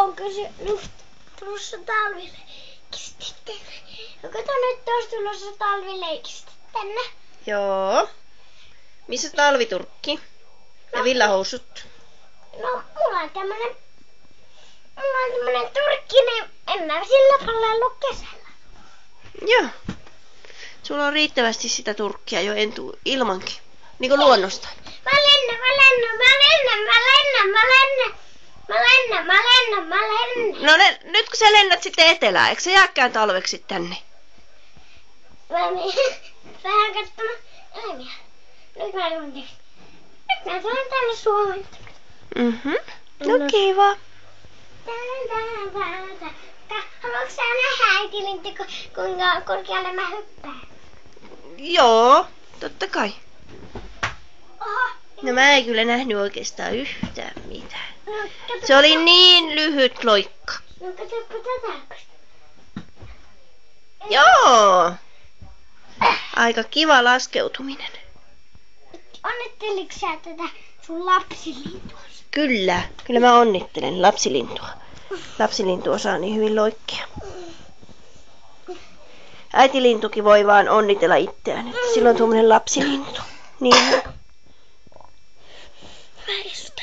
onko se nyt tulossa talvileikistä tänne? Onko nyt tuossa tulossa talvileikistä tänne? Joo. Missä talviturkki? Ja villahousut? No, mulla on tämmönen turkki, niin en mä sillä palellu kesällä. Joo. Sulla on riittävästi sitä turkkia jo entuu ilmankin. Niinku luonnosta. Mä lennän. No nyt kun sä lennät sitten etelään, eikö sä jääkään talveksi tänne? Mä menen vähän katsomaan eläimiä. Nyt mä tulen tänne Suomeen. No kiva. Haluatko sä nähdä äiti Lintti, kuinka korkealle mä hyppään? Joo, totta kai. Oho. No mä en kyllä nähnyt oikeastaan yhtään mitään. No, Se oli niin lyhyt loikka. No katsoppa tätä. Joo. Aika kiva laskeutuminen. Onnitteliko sä tätä sun lapsilintua? Kyllä mä onnittelen lapsilintua. Lapsilintu osaa niin hyvin loikkia. Äitilintukin voi vaan onnitella itseään, että sillä on tuommoinen lapsilintu. Niin. Väistä.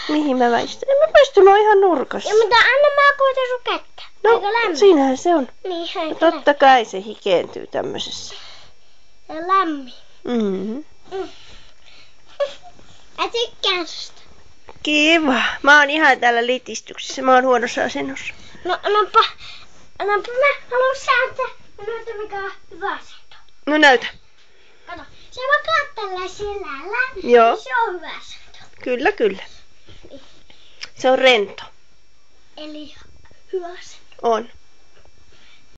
Mihin mä väistän? En mä pysty, mä oon ihan nurkassa. Ja mutta anna mä kuitenkin sun kättä. Eikö No, lämmin? siinähän se on. Niin, No, totta kai se hikeentyy tämmöisessä. Se on lämmin. Mä tykkään susta. Kiva. Mä oon ihan täällä litistyksessä. Mä oon huonossa asennossa. No, mä haluan sääntää. Mä näytän mikä on hyvä asento. No näytä. Kato, sä makaat tällä selällä. Joo. Se on hyvä asento. Kyllä. Se on rento. Eli hyvä asento. On.